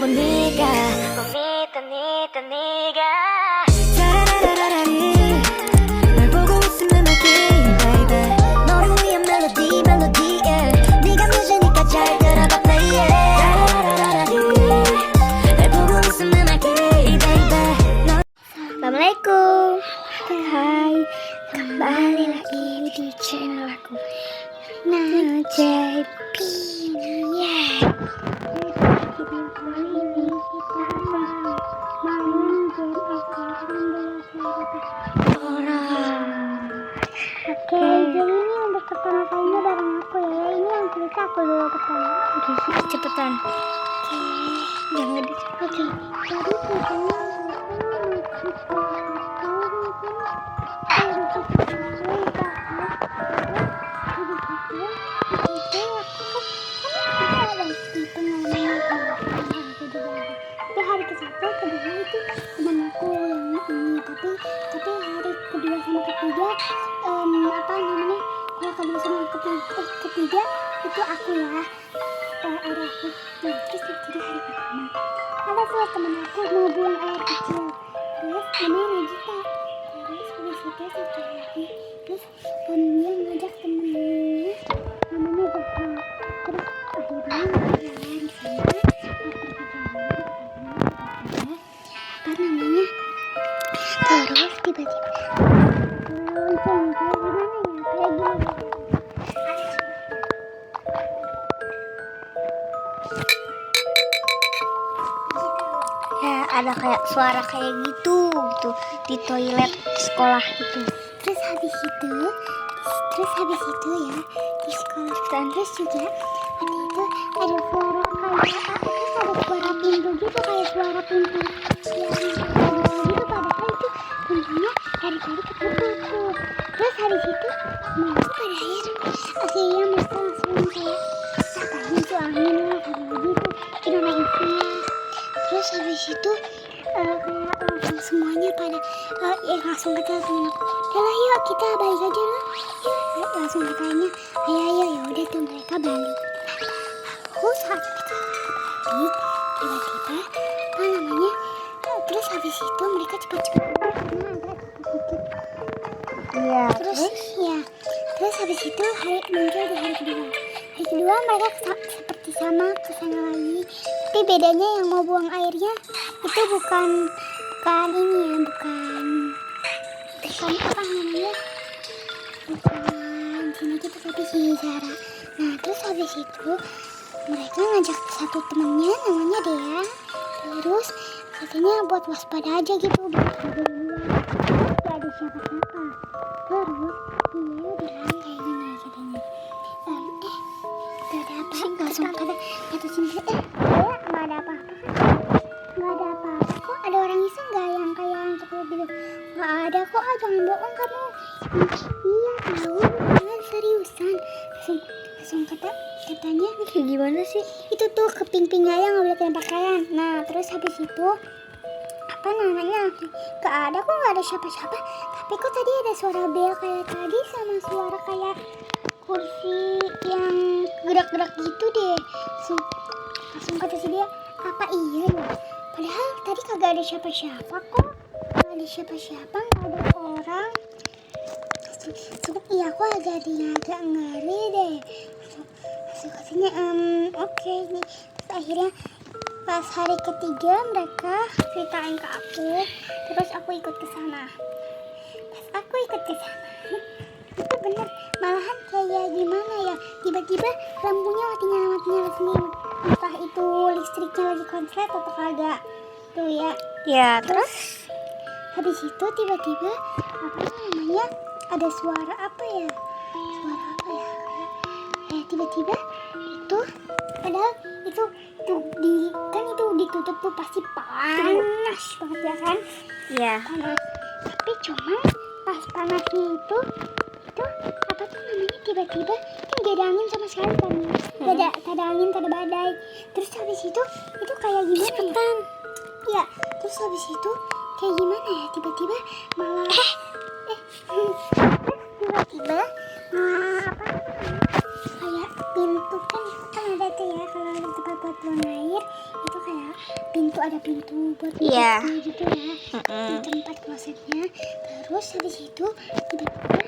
본 네가 봄이던 네가 차라라라라리 널 보고 웃으면 말게 baby 너를 위한 멜로디 멜로디에 네가 뮤즈니까 잘 들어봐 play it 차라라라라리 널 보고 웃으면 말게 baby Assalamualaikum. Hai, kembali lagi di channel aku JP. Yeah. Oke, jadi ini untuk pertama kalinya bareng aku ya. Ini yang cerita aku dulu pertama. Oke, cepetan. Oke, Jangan di. oke. Jadi ceritanya hari ke-1, kedua itu teman aku yang ini, tapi hari kedua sama ketiga apa namanya, kalau kedua sama ketiga itu aku ya, ada aku. Nah terus jadi hari pertama ada tuh teman aku mau buang air kecil, terus namanya Nagita, terus habis itu satu lagi, terus dia ngajak temennya namanya Zahra, terus akhirnya jalan sana apa namanya, terus tiba-tiba lonceng kayak gimana ya, kayak gini Ya, ada kayak suara kayak gitu di toilet sekolah gitu. terus habis itu ya di sekolah terus juga ada itu ada suara kayak apa, terus ada suara pintu gitu, kayak suara pintu yang gitu, padahal itu pintunya dari tadi ketutup. Terus habis itu mereka pada akhirnya mereka langsung kayak ngapain tuh angin lah kayak gitu, gimana isinya. Terus habis itu kayak langsung semuanya pada langsung kata temen aku, udah yuk kita balik aja lah, yuk langsung katanya ayo ya udah tuh mereka balik. Aku saat mereka balik tiba-tiba apa namanya, terus habis itu mereka cepat-cepat karena agak sedikit. Iya. Terus habis itu muncul di hari kedua mereka seperti sama kesana lagi, tapi bedanya yang mau buang airnya itu bukan ini ya, bukan apa namanya, bukan sini gitu, tapi si Zara. Nah terus habis itu mereka ngajak satu temennya namanya Dea, terus katanya buat waspada aja gitu, buat jaga duluan, gak ada siapa-siapa. Terus dia bilang kayak gini katanya, gak ada apa, langsung kata Cynthia, gak ada apa-apa kok, ada orang iseng gak yang kayak yang coklat gitu? Gak ada kok, jangan bohong kamu. Iya tahu, jangan seriusan. Langsung katanya Kayak gimana sih? itu tuh keping-pingnya yang nggak boleh kena pakaian. Nah terus habis itu apa namanya, gak ada kok, gak ada siapa-siapa, tapi kok tadi ada suara bel kayak tadi sama suara kayak kursi yang gerak-gerak gitu deh. Langsung kata si dia, apa iya ya, padahal tadi kagak ada siapa-siapa kok, gak ada siapa-siapa, gak ada orang. Iya aku agak ngeri deh. Langsung katanya oke nih. Terus akhirnya pas hari ketiga mereka ceritain ke aku, terus aku ikut ke sana. Pas aku ikut ke sana itu bener, malahan kayak gimana ya, tiba-tiba lampunya mati-nyala sendiri, entah itu listriknya lagi konslet atau kagak tuh ya. Ya, terus Habis itu tiba-tiba apa namanya, ada suara apa ya, kayak tiba-tiba itu, padahal itu kan itu ditutup tuh pasti panas banget ya kan. ya. Panas, tapi cuma pas panasnya itu apa tuh namanya, tiba-tiba kan gak ada angin sama sekali kan, gak ada angin, gak ada badai. Terus habis itu kayak gimana Cepetan. ya, terus habis itu kayak gimana ya, tiba-tiba malah tiba-tiba malah apa, kayak pintu kan ada tuh ya, kalau ada tempat buat buang air itu kayak pintu, ada pintu buat Iya. gitu ya. Di tempat klosetnya. Terus habis itu tiba-tiba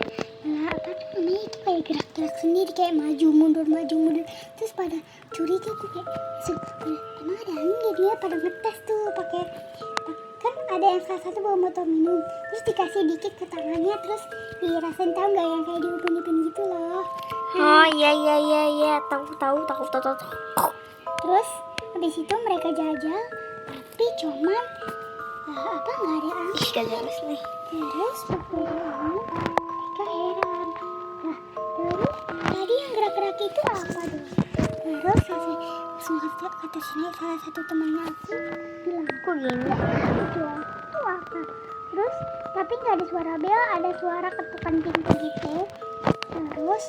apa namanya itu kayak gerak-gerak sendiri, kayak maju mundur. Terus pada curiga tuh kayak emang ada angin ya, dia pada ngetes tuh pakai, kan ada yang salah satu bawa botol minum, terus dikasih dikit ke tangannya, terus dirasain, tahu nggak yang kayak diupin-upin gitu loh. Oh iya, tahu. Terus habis itu mereka jajal, tapi cuman apa nggak ada angin. Ih, gak jelas nih. Terus waktu ada angin mereka heran. Nah terus tadi yang gerak-gerak itu apa tuh? Terus langsung kata sini salah satu temannya aku bilang, Kok gini? itu apa? Terus tapi nggak ada suara bel, ada suara ketukan pintu gitu. Terus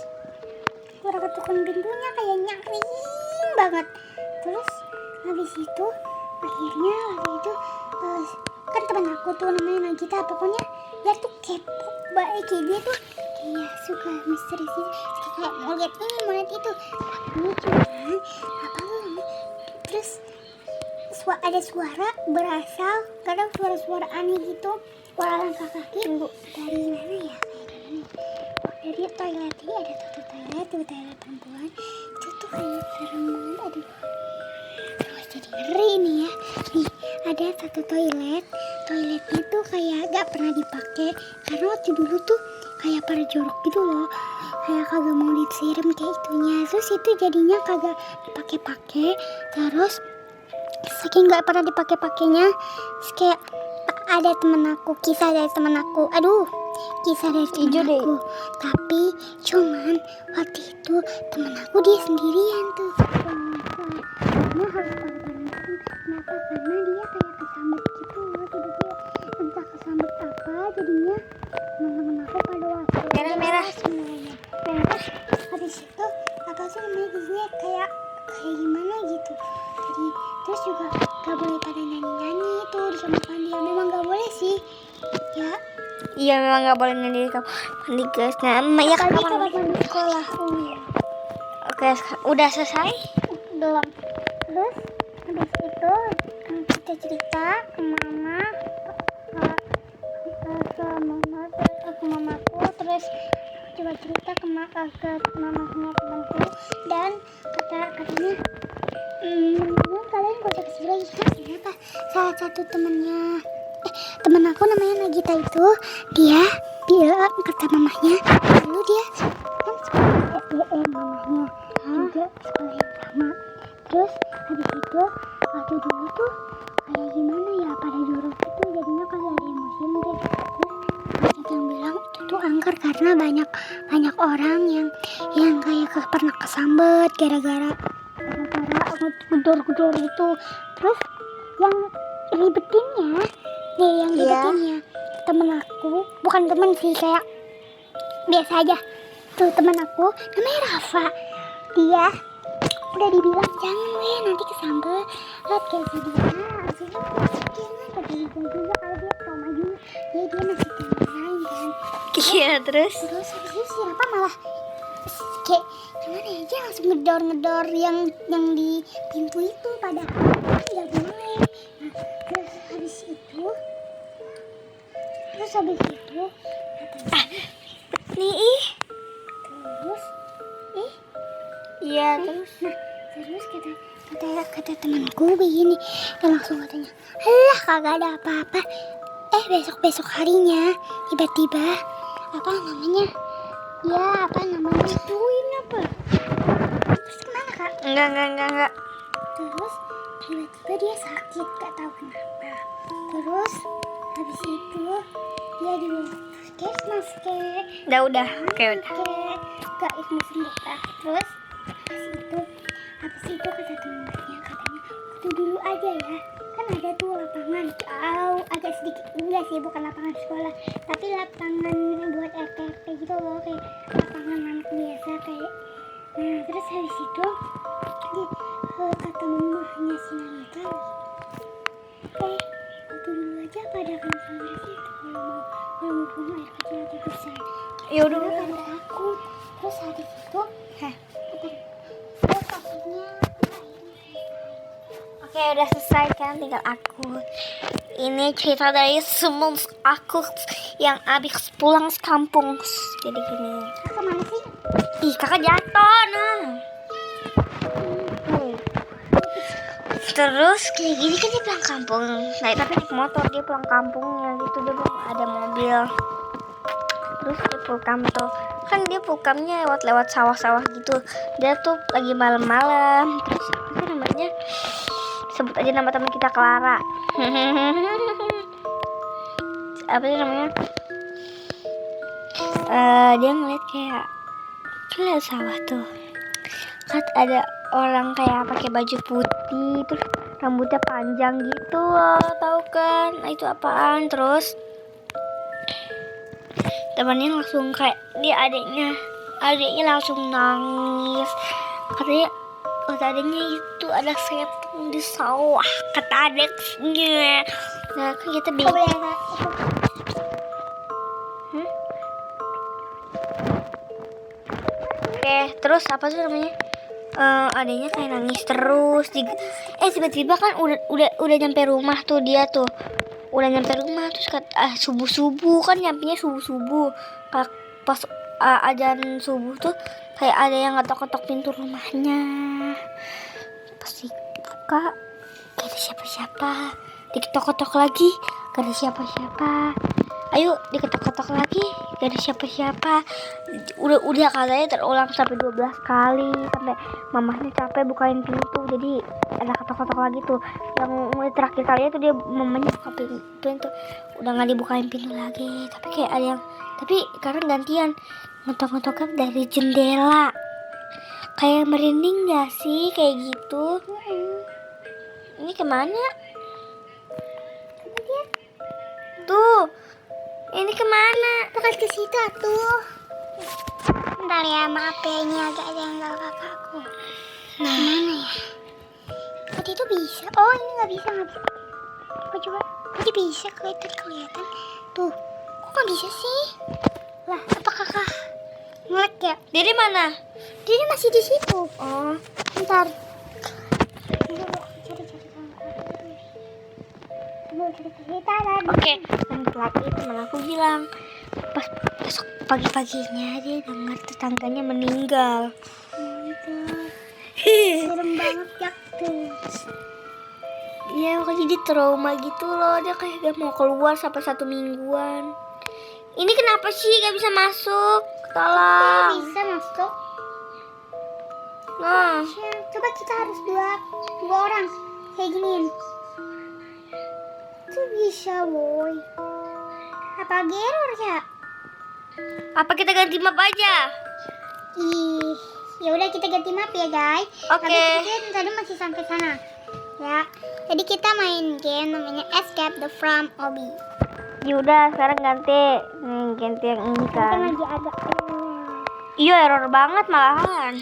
suara ketukan pintunya kayak nyaring banget. Terus habis itu akhirnya waktu itu kan teman aku tuh namanya Nagita, pokoknya dia tuh kepo baik, dia tuh kayak suka misteri sih, kayak mau lihat ini mau lihat itu. Tapi cuman apa namanya, terus ada suara berasal, kadang suara-suara aneh gitu, suara langkah kaki dari mana ya, kayak dari toilet. Jadi ada satu toilet tuh, toilet perempuan itu tuh kayak serem banget. Aduh, terus jadi ngeri nih ya. Nih ada satu toiletnya tuh kayak gak pernah dipakai karena waktu dulu tuh kayak pada jorok gitu loh, kayak kagak mau disiram kayak itunya. Terus itu jadinya kagak dipakai-pakai. Terus saking gak pernah dipakai-pakainya, kayak ada kisah dari temen aku. Tapi cuman waktu itu temen aku dia sendirian tuh. Karena harus bareng-bareng. Kenapa? Karena dia kayak kesambet gitu loh, tiba-tiba entah kesambet apa, jadinya teman-teman aku pada waspada Merah. semuanya. Terus habis itu apa sih namanya, giginya kayak gimana gitu. Jadi terus juga gak boleh pada nyanyi-nyanyi tuh di kamar mandi. Ya memang gak boleh sih ya. Iya, memang gak boleh nyanyi di kamar mandi guys. Nah, ya Apalagi kamar kamar mandi. mandi sekolah. Iya. Oke, udah selesai. Belum. Terus habis itu kita cerita ke mama, ke mamaku, terus coba cerita ke mamanya temanku, dan katanya mendingan kalian gak usah kesini lagi. Kenapa? Salah satu temen aku namanya Nagita itu, dia bilang kata mamanya, dulu dia kan sekolah SDM, mamanya juga sekolah yang sama. Terus habis itu waktu dulu tuh kayak gimana ya, pada jorok gitu, jadinya kagak ada yang musim deh. Terus banyak yang bilang itu tuh angker karena banyak orang yang kayak pernah kesambet gara-gara gedor-gedor itu. Terus yang ribetinnya temen aku, bukan temen sih, kayak biasa aja tuh, temen aku namanya Rafa. Dia udah dibilang jangan nanti kesambet kayak si dia, akhirnya tapi juga kalau dia trauma juga, jadi dia masih lain kan. Iya, terus Terus habis itu si Rafa malah kayak gimana ya, dia langsung ngedor yang di pintu itu, padahal nggak boleh. Nah, terus habis itu katanya nih. terus Iya, terus terus kata temanku begini, dan langsung katanya, alah kagak ada apa-apa. Besok harinya tiba-tiba ituin apa? Terus kemana kak? enggak. Terus tiba-tiba dia sakit, gak tahu kenapa. Terus habis itu dia di puskesmas Udah. Oke, udah. gak itu sembuh. Terus habis itu kata temennya, katanya waktu dulu aja ya, kan ada tuh lapangan jauh agak sedikit, enggak sih, bukan lapangan sekolah, tapi lapangan buat RT gitu loh, kayak lapangan anak biasa kayak. Nah terus habis itu kata mamahnya si Nagita, waktu dulu aja pada kan sampai situ kalau mau buang air kecil atau besar. Ya udah. Pada takut. Terus habis itu udah selesai kan, tinggal aku. Ini cerita dari semua aku yang habis pulang sekampung. Jadi gini. Kakak mana sih? Ih, kakak jatuh, nah. Terus kayak gini kan dia pulang kampung. Nah, tapi naik motor dia pulang kampungnya gitu, dia belum ada mobil. Terus dia pulkam tuh, kan dia pulkamnya lewat sawah-sawah gitu. Dia tuh lagi malam-malam. Terus apa sih namanya? Sebut aja nama teman kita, Clara. Apa sih namanya? Dia ngeliat kayak sawah tuh. Kan ada orang kayak pakai baju putih, terus rambutnya panjang gitu loh, tahu kan? Nah, itu apaan? Terus temannya langsung kayak adiknya langsung nangis, katanya adiknya itu ada setan di sawah, kata adiknya. Nah, kan kita bingung. Oke, terus apa sih namanya? Adanya kayak nangis terus. Tiba-tiba kan udah nyampe rumah tuh, dia tuh udah nyampe rumah. Terus subuh kan, nyampenya subuh. Pas ajan subuh tuh kayak ada yang ngetok-ngetok pintu rumahnya. Pasti buka, gak ada siapa-siapa. Diketok-ketok lagi, gak ada siapa-siapa. Ayo diketok-ketok lagi, gak ada siapa-siapa. Udah katanya terulang sampai 12 kali, sampai mamahnya capek bukain pintu. Jadi ada ketok-ketok lagi tuh. Yang mulai terakhir kalinya tuh dia mamanya buka pintu, udah gak dibukain pintu lagi. Tapi kayak ada yang, tapi karena gantian ngetok-ngetoknya dari jendela. Kayak merinding gak sih kayak gitu? Ini kemana? Tuh, ini kemana? Bakal ke situ tuh. Bentar ya, maaf ya, ini agak jengkel kakakku. Nah, Mana ya? Tadi itu bisa. Oh, ini nggak bisa. Aku coba. Tadi bisa kelihatan. Tuh, kok nggak bisa sih? Lah, apa kakak ngelek ya? Diri mana? Dia masih di situ. Oh, Bentar. oke. Dan lagi teman aku bilang, pas besok pagi-paginya dia dengar tetangganya meninggal. Serem banget ya tuh. Iya, makanya dia trauma gitu loh. Dia kayak gak mau keluar sampai 1 mingguan. Ini kenapa sih gak bisa masuk? Tolong. Bisa masuk. Nah, Ya, coba kita harus dua orang kayak giniin. Itu bisa, boy. Apa error ya? apa kita ganti map aja? Ih, ya udah kita ganti map ya, guys. Oke. Tapi kita tadi masih sampai sana. Ya. Jadi kita main game namanya Escape the From Obi. Yaudah, sekarang ganti. Nih, ganti yang ini Kita kan. lagi agak Iya, error banget malahan.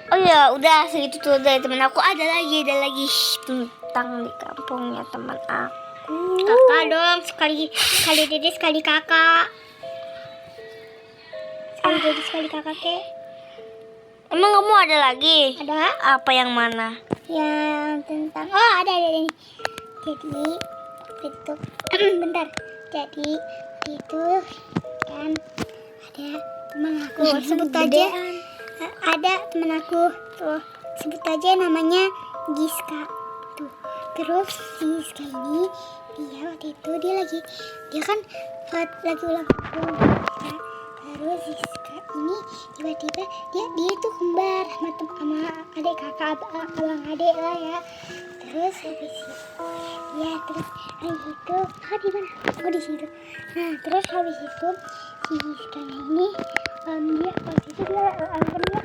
Oh ya, udah segitu tuh dari temen aku. Ada lagi tentang di kampungnya teman aku. kakak dong, sekali dede sekali kakak. Sekali dede sekali kakak ke. Emang kamu ada lagi? Ada Apa yang mana? yang tentang ada nih. Jadi itu bentar. Jadi itu kan ada teman aku, sebut aja. Ada teman aku tuh, sebut aja namanya Giska tuh. Terus si Giska ini dia waktu itu dia kan lagi ulang tahun ya. Terus Giska ini tiba-tiba dia tuh kembar sama adik kakak, abang adik lah ya. Terus habis itu terus habis itu di mana? Oh, di situ. Nah, terus habis itu si Giska ini dia waktu itu dia kan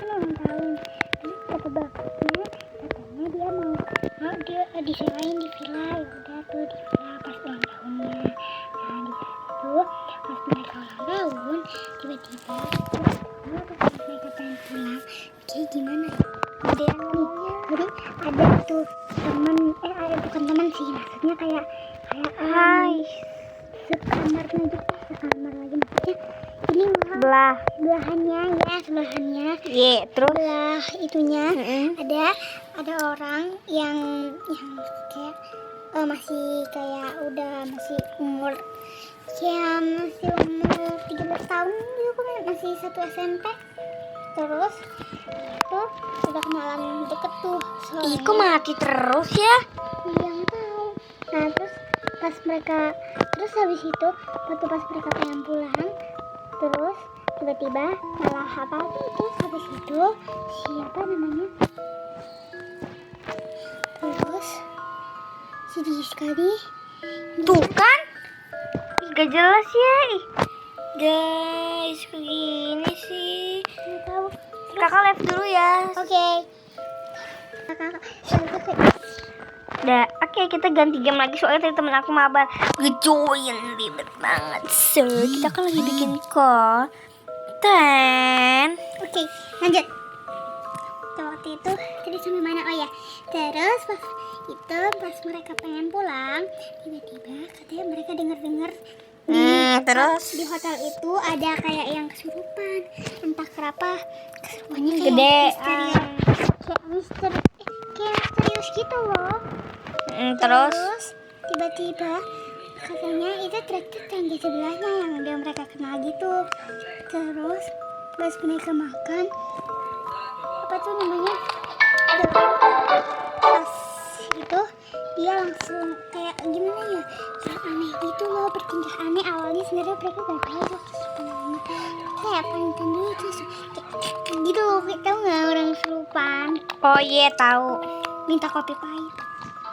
ulang tahun. Terus kata bapaknya, katanya dia mau dia diserahin di villa. Ya udah tuh di villa pas ulang tahunnya. Nah, di situ pas mereka ulang tahun tiba-tiba pas mereka pengen pulang, kayak gimana ya? Ada yang ngomongnya. Jadi ada tuh teman bukan teman sih, maksudnya kayak sekamar lagi, maksudnya ini mah Belah. belahannya ya, sebelahannya. Terus Belah itunya Mm-mm. ada orang yang kayak masih kayak udah masih umur 13 tahun gitu kan, masih satu SMP. Terus itu udah kenalan deket tuh soalnya. Ih, kok mati terus ya? Iya nggak tahu. Nah terus habis itu waktu pas mereka pengen pulang, terus tiba-tiba malah apa itu, habis itu siapa namanya, terus sedih sekali. Tuh kan? Ih, gak jelas ya. Ih. Guys, begini sih. Nggak tahu. Kakak live dulu ya. Oke. Kakak Udah, oke, kita ganti game lagi soalnya tadi temen aku mabar ngejoin ribet banget. So, kita kan lagi bikin konten. Oke, lanjut. Waktu itu tadi sampai mana? Oh ya, terus pas mereka pengen pulang, tiba-tiba katanya mereka dengar Terus di hotel itu ada kayak yang kesurupan, entah kenapa kesurupannya kayak Gede. kayak misterius gitu loh. Terus Tiba-tiba katanya itu traktir tangga sebelahnya yang udah mereka kenal gitu. Terus pas mereka makan, apa tuh namanya, pas itu dia langsung kayak gimana ya, kayak aneh gitu loh, bertindak aneh. Awalnya sebenarnya mereka gak tahu tuh kesurupan, kayak paling tinggi itu kayak gitu. Tahu nggak orang kesurupan oh iya tahu. minta kopi pahit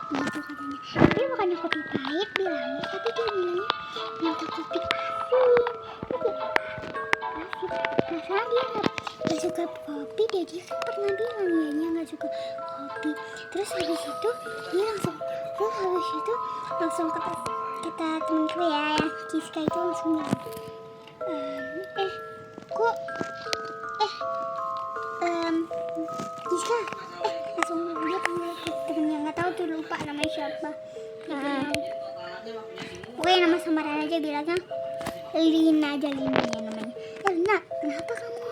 gitu katanya. Dia bukannya kopi pahit bilangnya, tapi dia bilangnya minta kopi asin. Masalah dia nggak suka kopi, dia kan pernah bilang ya dia nggak suka kopi. Terus habis itu langsung kata temenku ya, yang Kiska itu langsung bilang, Kiska, langsung dia panggil temennya, nggak tahu tuh, lupa namanya siapa. Pokoknya nama samaran aja bilangnya Lina aja, Lina ya namanya. Lina, kenapa kamu?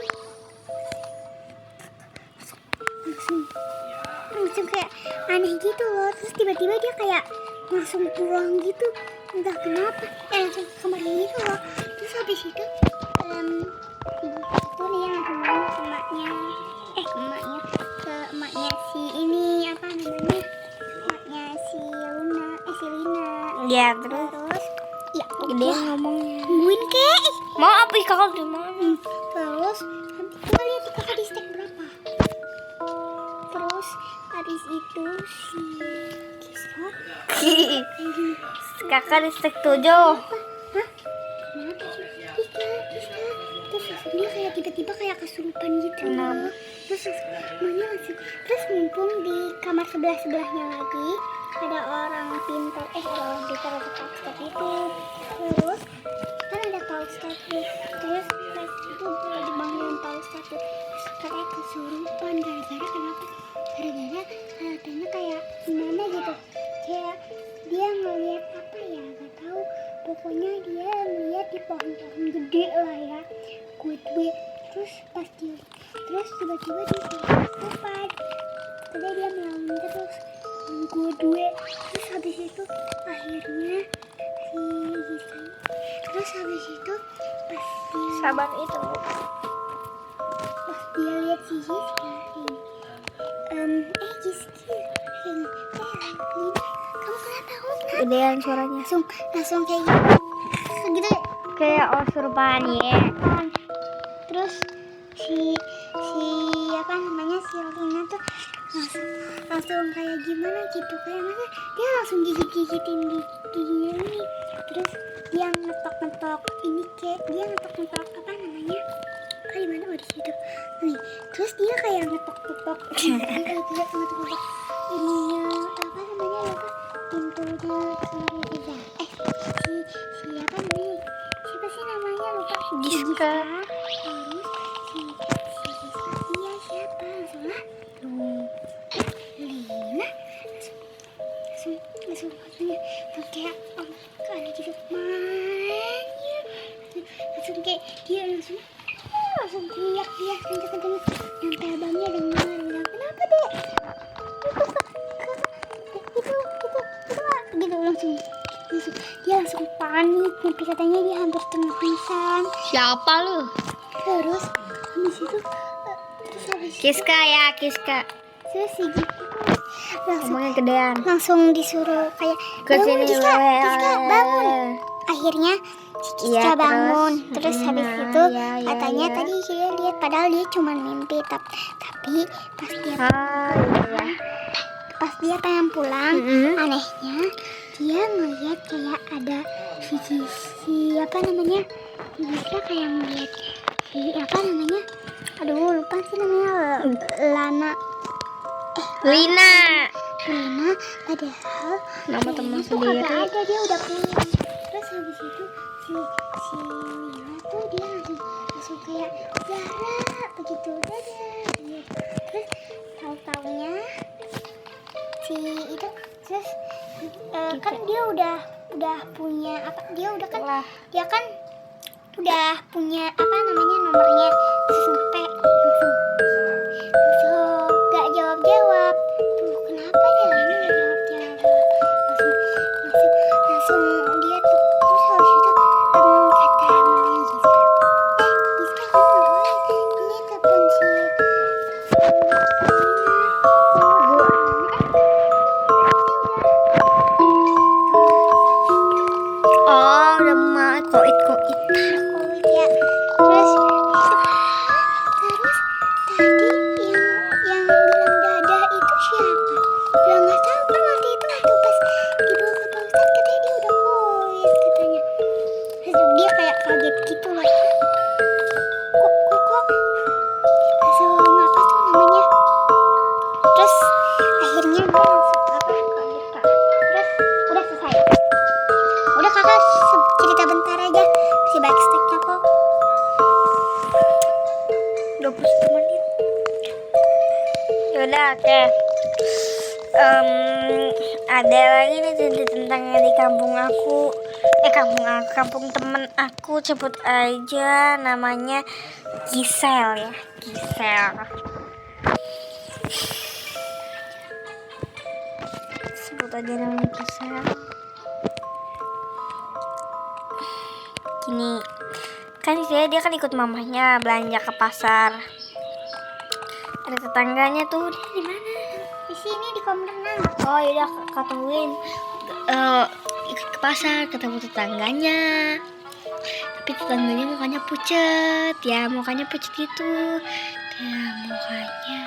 Langsung kayak aneh gitu loh. Terus tiba-tiba dia kayak langsung pulang gitu, entah kenapa. Langsung ke kamarnya gitu loh. Terus habis itu itu dia langsung ngomong ke emaknya, ke emaknya si ini, apa namanya, emaknya si Lina. Ya terus Ya gede Allah, ngomongnya. nungguin kek. Mau apa ih, kakak di mana? Terus coba lihat kakak di stack berapa. Terus habis itu si Kiska Kakak di stack 7. Hah? Kenapa sih? Kiska. Terus dia kayak tiba-tiba kayak kesurupan gitu. Kenapa? Terus mumpung di kamar sebelahnya lagi ada orang pintar, ada Pak Ustadz itu. Terus kan ada Pak Ustadz tuh. Terus pas itu dia dibangunin Pak Ustadz tuh. Terus katanya kesurupan gara-gara kenapa? Gara-gara katanya kayak gimana gitu. Kayak dia ngeliat apa ya, gak tahu. Pokoknya dia ngeliat di pohon-pohon gede lah ya. Gue. Terus tiba-tiba dia kesurupan. Tadi dia melawan terus gue. Terus habis itu akhirnya si Giska. Terus habis itu pas dia Sabar itu. lihat si Giska ini, Giska ini, Lina, kamu kenapa? Gedean suaranya. Langsung kayak gitu. Kayak kesurupan ya. Terus si apa namanya, si Lina tuh langsung kayak gimana gitu, kayak masa dia langsung gigitin giginya ini. Terus dia ngetok ini, kayak dia ngetok apa namanya, kayak gimana di situ nih. Terus dia kayak ngetok dia kayak ngetok ininya, apa namanya, lupa, pintunya kamarnya juga. Si apa namanya, siapa sih namanya, lupa. Giska. Terus si Giska, iya siapa, salah Lina. Langsung katanya kayak ada gitu, makanya langsung kayak dia langsung teriak dia kenceng-kenceng. Nyampe abangnya dengar bilang, kenapa dek? Itu gitu langsung dia langsung panik, nyampe katanya dia hampir pingsan. Siapa lu? Terus habis itu Kiska ya, Kiska. terus si gitu langsung Ngomongnya gedean. langsung disuruh kayak Ke bangun sini, Kiska, Kiska bangun. Akhirnya si Kiska Iya, bangun. Terus habis itu iya, katanya iya. tadi dia lihat padahal dia cuma mimpi tapi pas dia Iya. pas dia pengen pulang Mm-mm. anehnya dia ngeliat kayak ada si apa namanya Kiska kayak ngeliat si apa namanya aduh lupa sih namanya Lana Lina. Lina padahal Nama si teman Lina tuh kagak sendiri. ada, dia udah pulang. Terus habis itu si Lina tuh dia langsung kayak Zara begitu dadah gitu. Terus tahu-taunya si itu terus kan dia udah punya apa dia udah kan Lah. dia kan udah punya apa namanya nomornya sampai langsung gak jawab tuh kenapa dia ini gak jawab langsung dia tuh terus habis itu kata mamanya Giska kamu ngapain ini telepon si Oh, udah mau koit. Covid ya. Terus tadi yang bilang dadah itu siapa? Ya nggak tahu kan waktu itu pas dibawa ke Pak Ustadz katanya dia udah covid katanya. Terus dia kayak kaget gitu loh. Kok langsung apa tuh namanya? Terus akhirnya dia langsung apa kaget Kak. Terus udah selesai. Udah kakak cerita bentar aja masih backstage-nya kok. 21 menit. Yaudah, oke. Ada lagi nih cerita tentang yang di kampung aku. Kampung temen aku, sebut aja namanya Gisel ya. Gisel. Sebut aja namanya Gisel. Gini, kan dia kan ikut mamahnya belanja ke pasar. Ada tetangganya tuh, dia di mana? Di sini di kolam renang. Oh yaudah, kak tungguin. Ikut ke pasar, ketemu tetangganya. Tapi tetangganya mukanya pucet, ya mukanya pucet gitu. Ya mukanya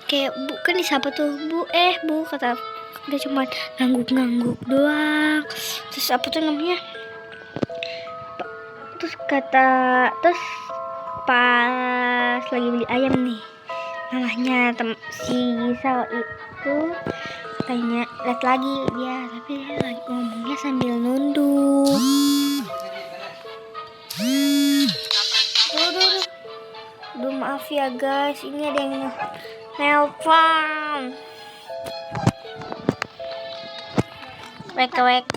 kayak bu, kan disapa tuh bu kata udah cuma ngangguk doang. Terus apa tuh namanya? Terus pas lagi beli ayam nih, mamahnya si Gisel itu tanya, lihat lagi dia, tapi dia lagi ngomongnya sambil nunduk. Duh, maaf ya guys, ini ada yang nelpon. WK.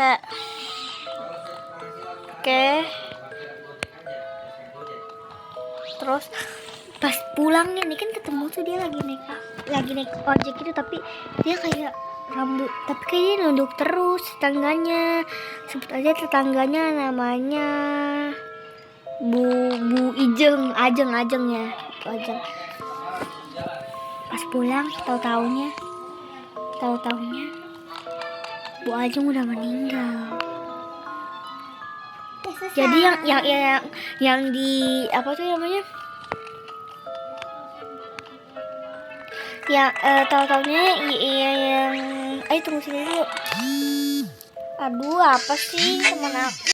Oke. Terus pas pulangnya nih kan ketemu tuh dia lagi naik ojek gitu, tapi dia kayak tapi kayak dia nunduk terus tetangganya. Sebut aja tetangganya namanya Bu Ajeng ya, Bu Ajeng. Pas pulang tahu-taunya Bu Ajeng udah meninggal. Jadi yang di apa tuh namanya? Yang tahu-taunya yang tunggu sini dulu. Aduh, apa sih teman aku?